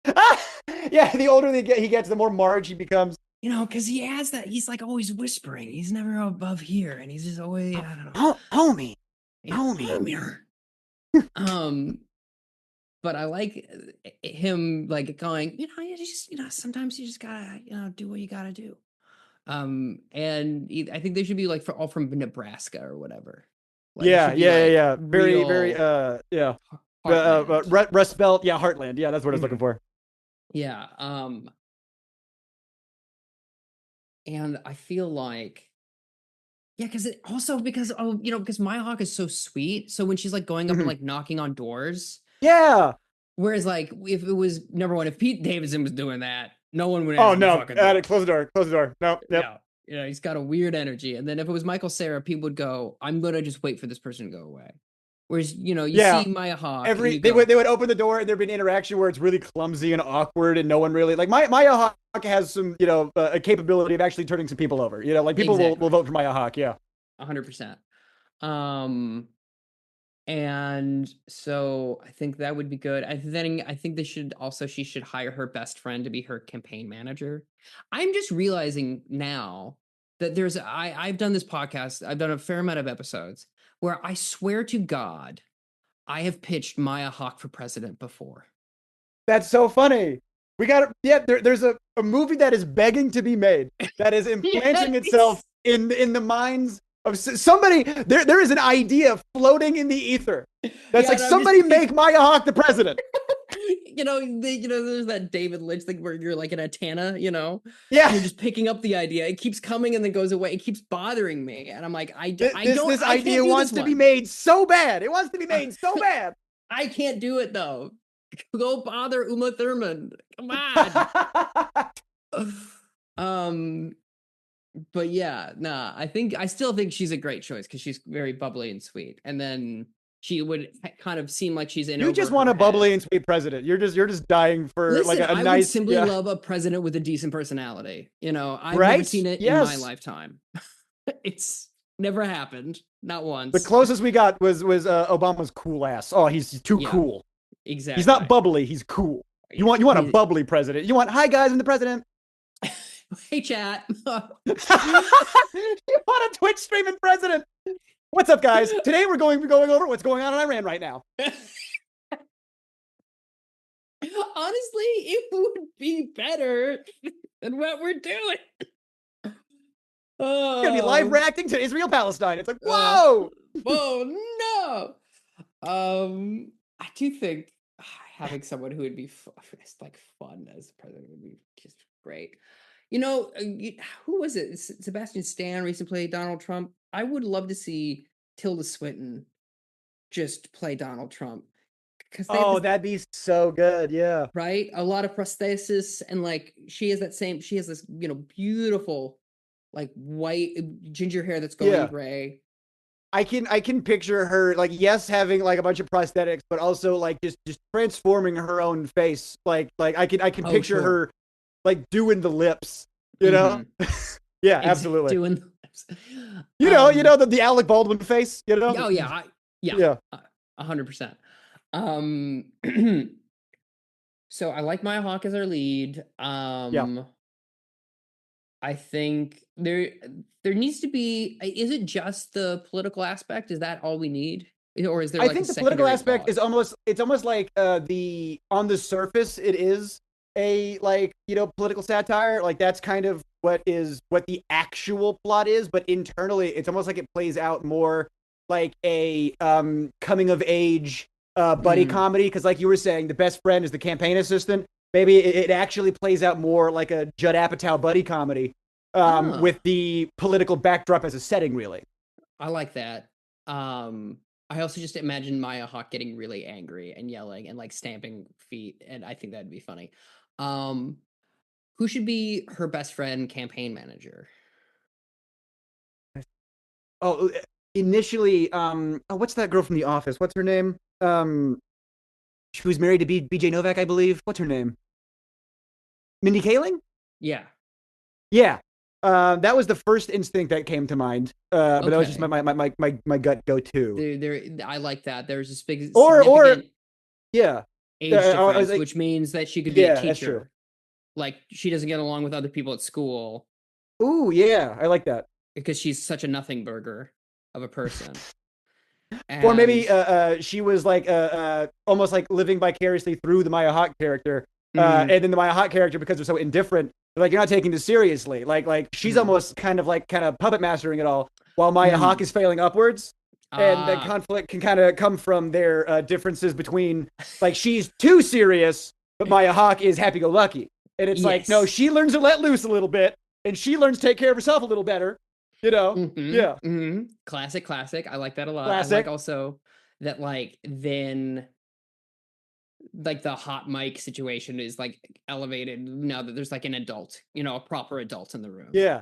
Yeah, the older he gets, the more Marge he becomes. Because he has that. He's like always whispering. He's never above here, and he's just always, I don't know. Homie. But I like him like going, you just, sometimes you just gotta, do what you gotta do. And I think they should be like all from Nebraska or whatever. Like, yeah. Very, yeah. Rust Belt, yeah, Heartland. Yeah, that's what I was looking for. Yeah. And I feel like, because Maya Hawke is so sweet. So when she's like going up and like knocking on doors. Yeah. Whereas like if it was number one, if Pete Davidson was doing that, no one would. Oh no! Close the door. No. Yep. Yeah. He's got a weird energy. And then if it was Michael Cera, people would go, "I'm gonna just wait for this person to go away." Whereas you see Maya Hawke. They would open the door and there'd be an interaction where it's really clumsy and awkward and no one really like Maya Hawke has some a capability of actually turning some people over. Like people will vote for Maya Hawke. Yeah. 100%. And so I think that would be good. I think she should hire her best friend to be her campaign manager. I'm just realizing now that I've done this podcast. I've done a fair amount of episodes where I swear to God, I have pitched Maya Hawke for president before. That's so funny. We got it. Yeah, there's a movie that is begging to be made that is implanting itself in the minds of somebody. There is an idea floating in the ether that's somebody make Maya Hawke the president. There's that David Lynch thing where you're like in a Tana, Yeah. You're just picking up the idea. It keeps coming and then goes away. It keeps bothering me. And I'm like, this idea wants to be made so bad. It wants to be made so bad. I can't do it though. Go bother Uma Thurman. Come on. But yeah, I still think she's a great choice because she's very bubbly and sweet. And then she would kind of seem like she's in You over just her want a head. bubbly and sweet president. You're just dying for Listen, like a I would nice simply love a president with a decent personality. You know, I've never right? seen it in my Yes. lifetime. It's never happened, not The once. closest we got was Obama's cool ass. Oh, he's too Yeah, cool. exactly. He's not bubbly. He's cool. You want a bubbly president. You want, hi guys, I'm the president. Hey, chat. You want a Twitch streaming president? What's up, guys? Today we're going over what's going on in Iran right now. Honestly, it would be better than what we're doing. It's gonna be live Oh, reacting to Israel Palestine. It's like, whoa. oh no. I do think having someone who would be like fun as president would be just great. You know, who was it? Sebastian Stan recently played Donald Trump. I would love to see Tilda Swinton just play Donald Trump. Oh, that'd be so good. Yeah. Right? A lot of prosthesis, and like she has this, you know, beautiful like white ginger hair that's going gray. I can picture her like, yes, having like a bunch of prosthetics, but also like just transforming her own face. Like I can picture her like doing the lips, you know? Yeah, absolutely. Doing the lips. You know the Alec Baldwin face, you know? Oh yeah. Yeah. 100%. So I like Maya Hawke as our lead. I think there needs to be. Is it just the political aspect? Is that all we need, or is there? I like think a the political aspect plot? is almost like the on the surface it is a like political satire. Like that's kind of what the actual plot is, but internally it's almost like it plays out more like a coming of age buddy comedy. Because like you were saying, the best friend is the campaign assistant. Maybe it actually plays out more like a Judd Apatow buddy comedy with the political backdrop as a setting, really. I like that. I also just imagine Maya Hawke getting really angry and yelling and like stamping feet, and I think that'd be funny. Who should be her best friend campaign manager? Oh, initially, what's that girl from The Office? What's her name? She was married to BJ Novak, I believe. What's her name? Mindy Kaling? Yeah. Yeah. That was the first instinct that came to mind. But that was just my gut go-to. I like that. There's this big or yeah. age difference, which means that she could be a teacher. That's true. Like she doesn't get along with other people at school. Ooh, yeah, I like that. Because she's such a nothing burger of a person. Or maybe she was like almost like living vicariously through the Maya Hawke character. And then the Maya Hawke character, because they're so indifferent, like you're not taking this seriously. Like she's almost kind of puppet mastering it all, while Maya Hawke is failing upwards. And the conflict can kind of come from their differences between, like, she's too serious, but Maya Hawke is happy-go-lucky. And it's like, no, she learns to let loose a little bit, and she learns to take care of herself a little better. You know? Yeah. Classic. I like that a lot. Classic. I like also that, like, then like the hot mic situation is like elevated now that there's like an adult, a proper adult in the room. Yeah.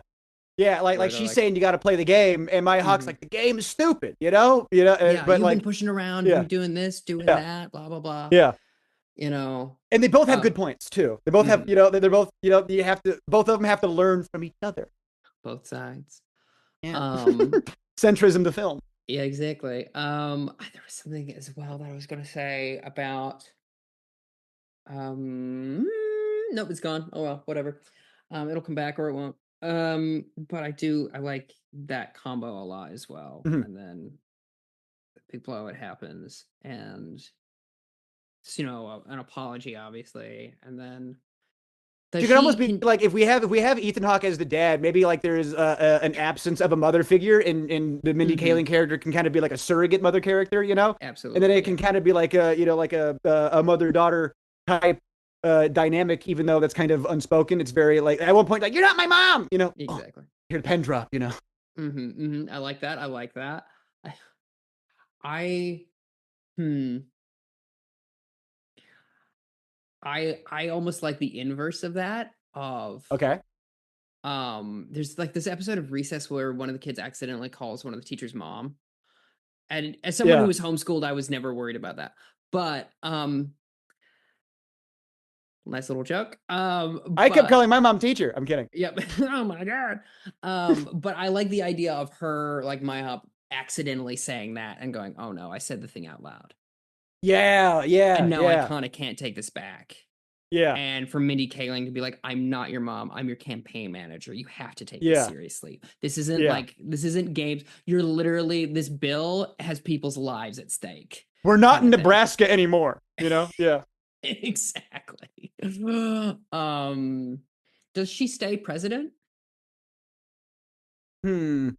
Like she's saying you got to play the game, and Maya Hawke's like, the game is stupid, but you've like been pushing around, you've been doing this, doing that, blah blah blah. Yeah. And they both have good points too. They both have, they're both, you have to, both of them have to learn from each other. Both sides. Yeah. Centrism the film. Yeah, exactly. There was something as well that I was gonna say about. Nope, it's gone. Oh well, whatever. It'll come back or it won't. But I like that combo a lot as well. And then the big blowout happens, and it's, an apology, obviously, and then You could almost be like, if we have Ethan Hawke as the dad, maybe like there's an absence of a mother figure, and the Mindy Kaling character can kind of be like a surrogate mother character, Absolutely. And then it can kind of be like a mother-daughter type dynamic, even though that's kind of unspoken. It's very like at one point like, you're not my mom, Exactly. Hear the pen drop, I like that. I almost like the inverse of that. Okay. There's like this episode of Recess where one of the kids accidentally calls one of the teacher's mom, And as someone Yeah. who was homeschooled, I was never worried about that. But nice little joke. I kept calling my mom teacher. I'm kidding. Yep. Oh my god. But I like the idea of her, like my hop, accidentally saying that and going, "Oh no, I said the thing out loud." Yeah, yeah, And now I yeah, kind of can't take this back. yeah, And for Mindy Kaling to be like, "I'm not your mom. I'm your campaign manager. You have to take this yeah, seriously. This isn't yeah. like this isn't games. You're literally this bill has people's lives at stake." We're not in Kinda thing. Nebraska anymore, you know? Yeah. Exactly. Does she stay president? Hmm.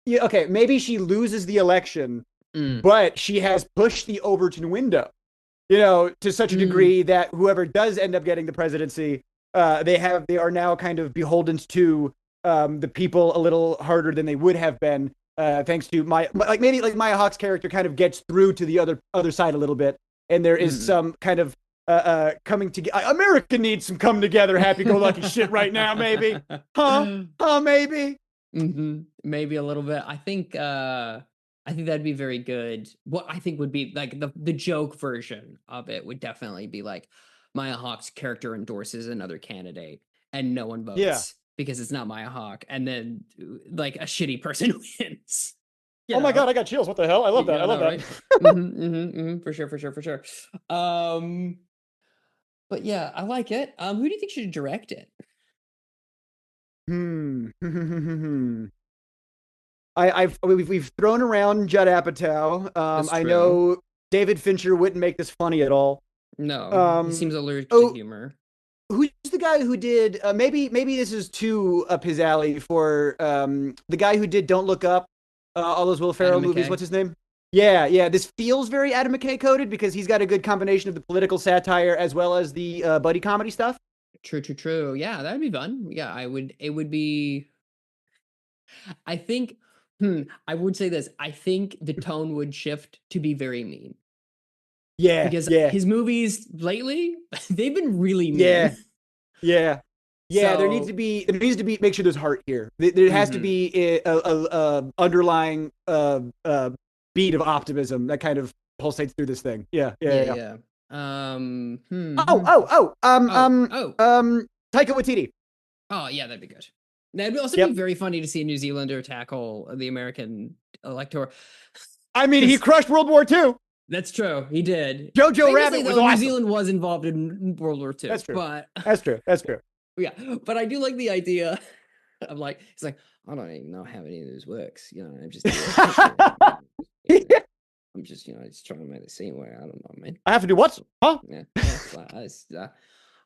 Yeah, okay, maybe she loses the election, Mm. but she has pushed the Overton window, you know, to such a degree that whoever does end up getting the presidency, they are now kind of beholden to the people a little harder than they would have been, thanks to maybe like Maya Hawke's character kind of gets through to the other side a little bit, and there is some kind of coming together. America needs some come together, happy go lucky shit right now, maybe, maybe. Maybe a little bit. I think that'd be very good. What I think would be like the joke version of it would definitely be like Maya Hawke's character endorses another candidate and no one Yeah. votes because it's not Maya Hawke, and then like a shitty person wins. You Oh my know? god, I got chills. What the hell? I love that. Yeah, I love no, that. right? For sure. But yeah, I like it. Who do you think should direct it? We've thrown around Judd Apatow. That's I true. know David Fincher wouldn't make this funny at all. No, he seems allergic to Oh, humor. who's the guy who did? Maybe this is too up his alley for the guy who did Don't Look Up, all those Will Ferrell Adam movies. McKay. What's his name? Yeah, yeah. This feels very Adam McKay coded because he's got a good combination of the political satire as well as the buddy comedy stuff. True. Yeah, that'd be fun. Yeah, it would be. I think. I would say this. I think the tone would shift to be very mean Yeah, because yeah, his movies lately they've been really mean. yeah, yeah. Yeah, there needs So- to be make sure there's heart here. There has to be a underlying beat of optimism that kind of pulsates through this thing. Yeah. Yeah. Oh. Taika Waititi. Oh yeah, that'd be good. That'd also Yep. be very funny to see a New Zealander tackle the American elector. I mean, he crushed World War II. That's true. He did. Jojo Famously, Rabbit was though, New awesome. Zealand was involved in World War II. That's true. But That's true. That's true. yeah, but I do like the idea of like he's like, I don't even know how any of this works. You know, I'm just I'm just, just trying to make the scene where I don't know, man. I have to do what? Huh? Yeah. It's like,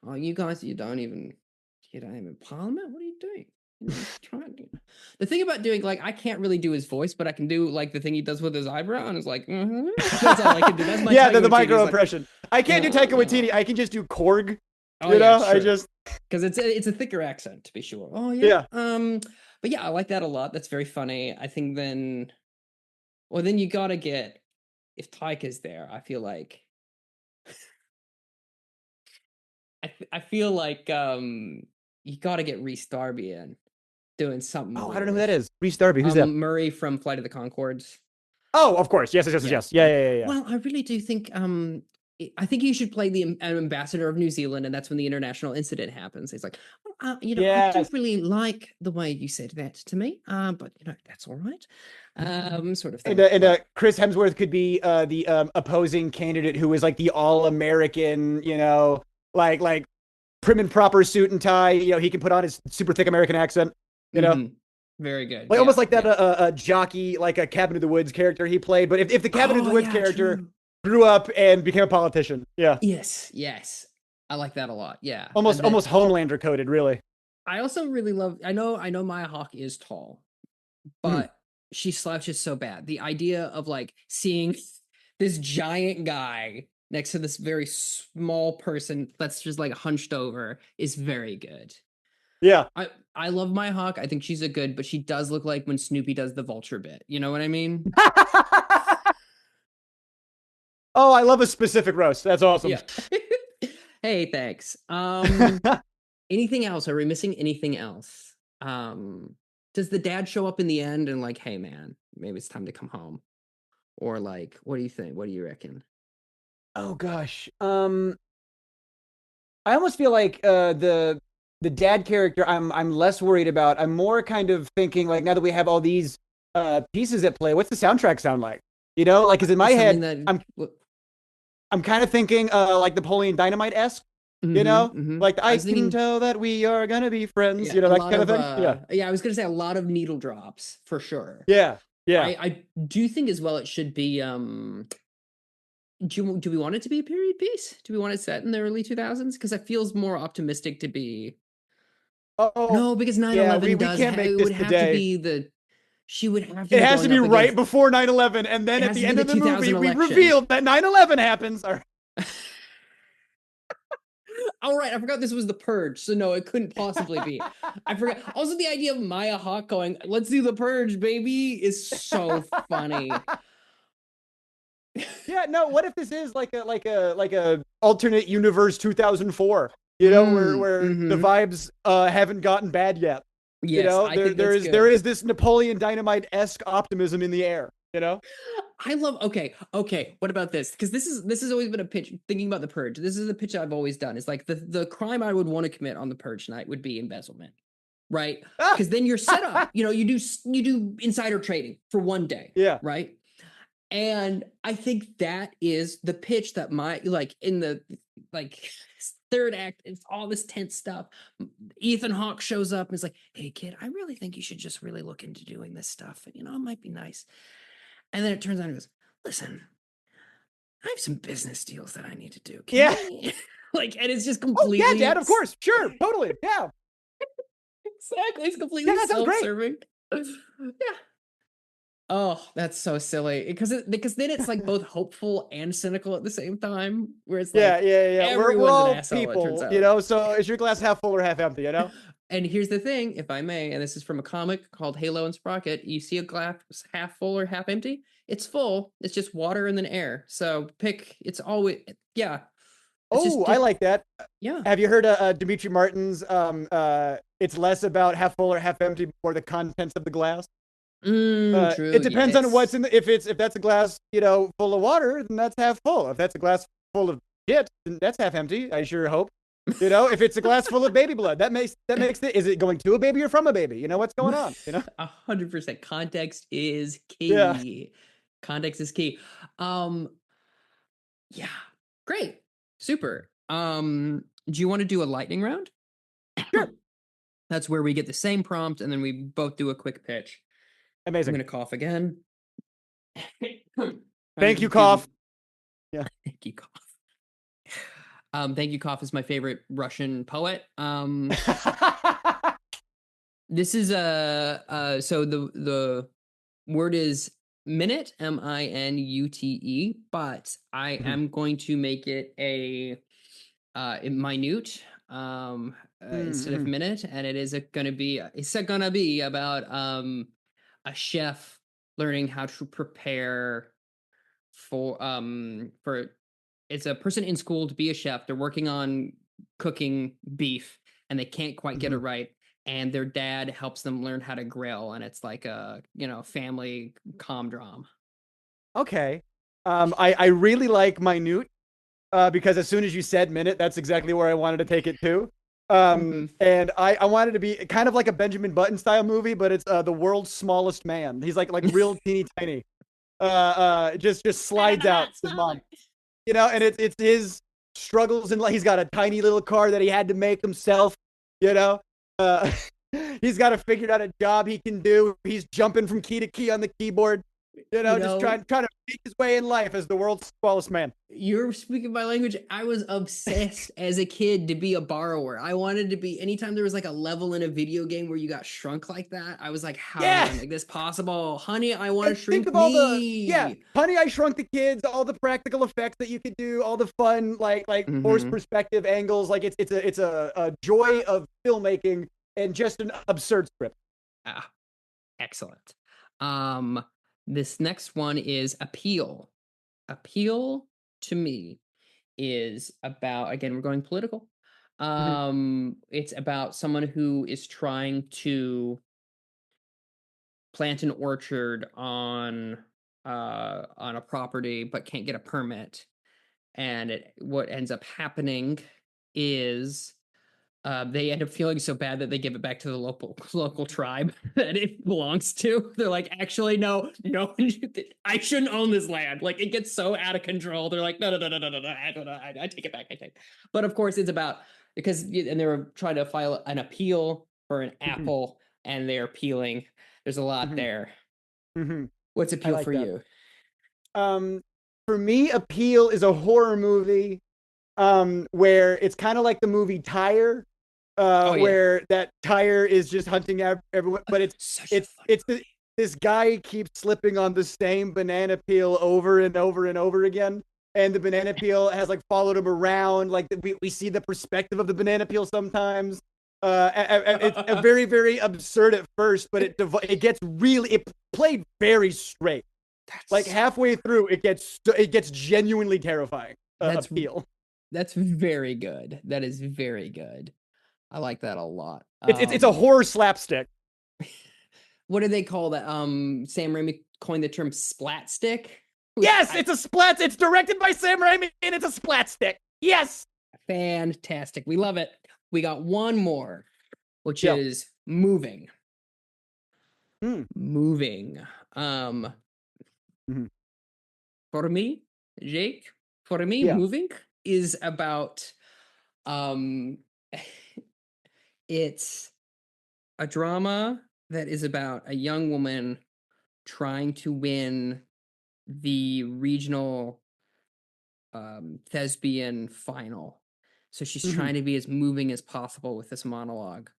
oh, you guys, you don't even Parliament? What are you doing? The thing about doing like I can't really do his voice, but I can do like the thing he does with his eyebrow, and it's like that's all I can do. That's my yeah, Taika the Waititi. micro It's impression. I can't do Taika Waititi. I can just do Korg. Oh, you know, yeah, I sure. just because it's a thicker accent to be sure. Oh yeah. But yeah, I like that a lot. That's very funny. I think then you gotta get if Taika's there. I feel like I feel like you gotta get Rhys Darby in doing something. I don't know who that is. Rhys Darby. Who's that? Murray from Flight of the Conchords. Oh, of course. Yes. Yeah. Well, I really do think I think he should play the ambassador of New Zealand, and that's when the international incident happens. He's like, I don't really like the way you said that to me, but that's all right. Sort of thing. And Chris Hemsworth could be the opposing candidate who is like the all-American, like prim and proper suit and tie. He can put on his super thick American accent. Very good. Like almost like that a jockey, like a Cabin in the Woods character he played. But if the Cabin in the Woods character grew up and became a politician, yeah. Yes. I like that a lot. Yeah. Almost Homelander coded, really. I also really love. I know Maya Hawke is tall, but she slouches so bad. The idea of like seeing this giant guy next to this very small person that's just like hunched over is very good. Yeah. I love Maya Hawke. I think she's a good, but she does look like when Snoopy does the vulture bit. You know what I mean? Oh, I love a specific roast. That's awesome. Yeah. Hey, thanks. Anything else? Are we missing anything else? To Does the dad show up in the end and like, hey man, maybe it's time to come home? Or like, what do you think? What do you reckon? Oh gosh. I almost feel like the dad character I'm less worried about. I'm more kind of thinking like now that we have all these pieces at play, what's the soundtrack sound like? You know, like because in my Something head, that I'm kind of thinking like Napoleon Dynamite-esque, you mm-hmm, know? mm-hmm. Like I I was can thinking, tell that we are gonna be friends, yeah, you know, a that lot kind of of thing. Yeah. yeah, I was gonna say a lot of needle drops for sure. Yeah. Yeah. I do think as well it should be do we want it to be a period piece? Do we want it set in the early 2000s? Because it feels more optimistic to be. Oh, No, because nine yeah, eleven we does can't make it this would have to today. be she would have to It be has to going be up right against before 9/11, and then it at has to the be end the of the movie, 2000 we election. reveal that 9/11 happens. All right, I forgot this was the Purge, so no, it couldn't possibly be. I forgot. Also, the idea of Maya Hawke going, "Let's do the Purge, baby," is so funny. Yeah, no. What if this is like a alternate universe 2004? You know, where the Mm-hmm. vibes haven't gotten bad yet. You Yes, know, I think there that's is there good. is this Napoleon Dynamite-esque optimism in the air. You know? I love okay. What about this? Because this has always been a pitch. Thinking about the Purge, this is the pitch I've always done. Is like the crime I would want to commit on the Purge night would be embezzlement, right? Ah! Because then you're set up. You do insider trading for one day, Yeah. right? And I think that is the pitch that my like in the like third act, it's all this tense stuff. Ethan Hawke shows up and is like, "Hey kid, I really think you should just really look into doing this stuff. You know, it might be nice." And then it turns out he goes, "Listen, I have some business deals that I need to do. Can Yeah. we like and it's just Oh yeah, Dad. completely Of course. Sure. Totally. Yeah. exactly, it's Yeah. completely That sounds great. self-serving. Yeah. Oh, that's so silly because then it's like both hopeful and cynical at the same time, where it's Yeah. like Yeah. Yeah. We're everyone's an all asshole, it turns people. You out. know. So is your glass half full or half empty? You know? And here's the thing, if I may, and this is from a comic called Halo and Sprocket, you see a glass half full or half empty? It's full. It's just water and then air. So pick. It's always yeah. It's Oh, I like that. yeah. Have you heard Dimitri Martin's it's less about half full or half empty, more the contents of the glass? True. It depends on what's Yes. in if that's a glass, full of water, then that's half full. If that's a glass full of shit, then that's half empty, I sure hope. If it's a glass full of baby blood, that makes it, is it going to a baby or from a baby? You know what's going on, 100%. Context is Yeah. key. Context is key. Um, yeah. Great. Super. Do you want to do a lightning round? Sure. That's where we get the same prompt and then we both do a quick pitch. I'm Amazing. gonna cough again. Trying to Thank you, keep you. cough. Yeah. Thank you, cough. Thank you, cough is my favorite Russian poet. This is so the word is minute, minute, but I Mhm. am going to make it a minute instead of Mhm. minute, and it's gonna be about a chef learning how to prepare for it's a person in school to be a chef. They're working on cooking beef and they can't quite get it Mhm. right. And their dad helps them learn how to grill. And it's like a, family com drama. Okay. I really like minute. Because as soon as you said minute, that's exactly where I wanted to take it to. Mm-hmm. And I wanted to be kind of like a Benjamin Button style movie, but it's the world's smallest man. He's like real teeny tiny. Just slides out his mom. And it's his struggles and he's got a tiny little car that he had to make himself. You know, uh, he's got to figure out a job he can do. He's jumping from key to key on the keyboard. You Just know, trying to make his way in life as the world's smallest man. you're speaking my language. I was obsessed as a kid to be a borrower. I wanted to be, anytime there was like a level in a video game where you got shrunk like that, I was like, how do Yeah. I make this possible? Honey, I want to And think shrink of all the yeah, me. Honey, I Shrunk the Kids, all the practical effects that you could do, all the fun like forced Mm-hmm. perspective angles. Like it's a joy of filmmaking and just an absurd script. Ah, excellent. Um, this next one is appeal. Appeal to me is about, again, we're going political. Mhm. It's about someone who is trying to plant an orchard on a property but can't get a permit. And what ends up happening is they end up feeling so bad that they give it back to the local tribe that it belongs to. They're like, actually, no, I shouldn't own this land. Like, it gets so out of control. They're like, no, I take it back. But of course, it's about and they were trying to file an appeal for an apple, and they're appealing. There's a lot there. What's appeal for you? For me, appeal is a horror movie, where it's kind of like the movie Tire. Where that tire is just hunting everyone, but this guy keeps slipping on the same banana peel over and over and over again, and the banana peel has like followed him around. Like we see the perspective of the banana peel sometimes. It's a very, very absurd at first, but it gets played very straight. Like halfway through, it gets genuinely terrifying. Appeal. That's very good. That is very good. I like that a lot. It's a horror slapstick. What do they call that? Sam Raimi coined the term splat stick. Yes, it's a splat. It's directed by Sam Raimi, and it's a splat stick. Yes, fantastic. We love it. We got one more, which is moving. Moving. For me, Jake. For me, moving is about it's a drama that is about a young woman trying to win the regional thespian final. So she's trying to be as moving as possible with this monologue.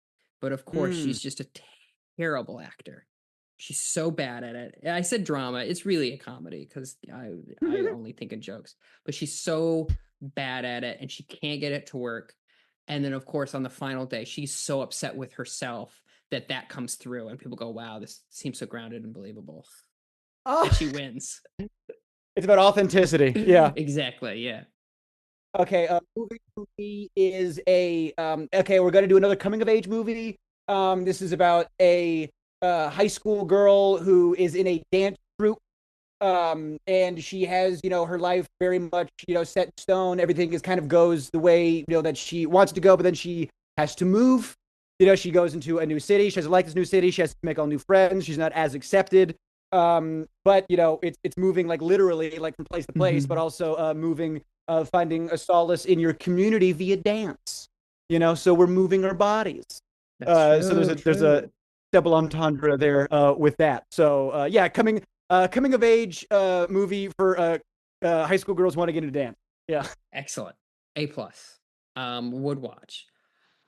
But of course, she's just a terrible actor. She's so bad at it. I said drama. It's really a comedy because I only think of jokes. But she's so bad at it, and she can't get it to work. And then, of course, on the final day, she's so upset with herself that comes through, and people go, "Wow, this seems so grounded and believable." And she wins. It's about authenticity. Yeah, exactly. Yeah. Okay. Movie for me is a okay. We're gonna do another coming of age movie. This is about a high school girl who is in a dance troupe. And she has, her life very much, set in stone. Everything is kind of goes the way, that she wants to go, but then she has to move. She goes into a new city. She doesn't like this new city. She has to make all new friends. She's not as accepted. But it's moving like literally like from place to place, but also moving, finding a solace in your community via dance. So we're moving our bodies. So there's a double entendre there with that. So coming of age movie for high school girls want to get into dance. Yeah. Excellent. A+. Would watch.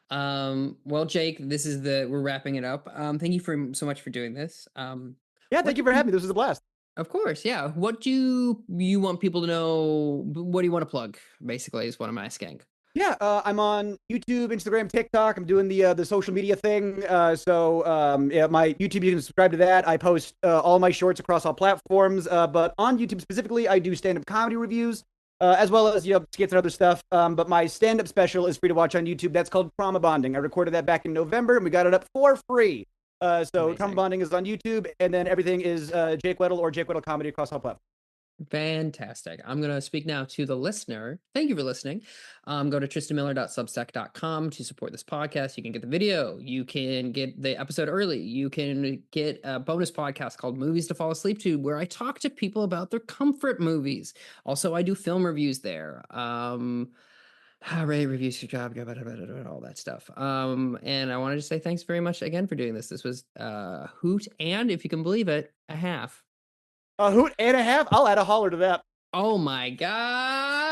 Well, Jake, we're wrapping it up. Thank you so much for doing this. Thank you for having me. This was a blast. Of course, yeah. What do you want people to know? What do you want to plug? Basically, is what I'm asking. Yeah, I'm on YouTube, Instagram, TikTok. I'm doing the social media thing. My YouTube, you can subscribe to that. I post all my shorts across all platforms. But on YouTube specifically, I do stand-up comedy reviews, as well as skits and other stuff. But my stand-up special is free to watch on YouTube. That's called Trauma Bonding. I recorded that back in November, and we got it up for free. So Trauma Bonding is on YouTube, and then everything is Jake Weddle or Jake Weddle Comedy across all platforms. Fantastic. I'm going to speak now to the listener. Thank you for listening. Go to tristanmiller.substack.com to support this podcast. You can get the video. You can get the episode early. You can get a bonus podcast called Movies to Fall Asleep To, where I talk to people about their comfort movies. Also, I do film reviews there. Rate, reviews, your job, all that stuff. And I wanted to say thanks very much again for doing this. This was hoot, and if you can believe it, a half. A hoot and a half? I'll add a holler to that. Oh my God.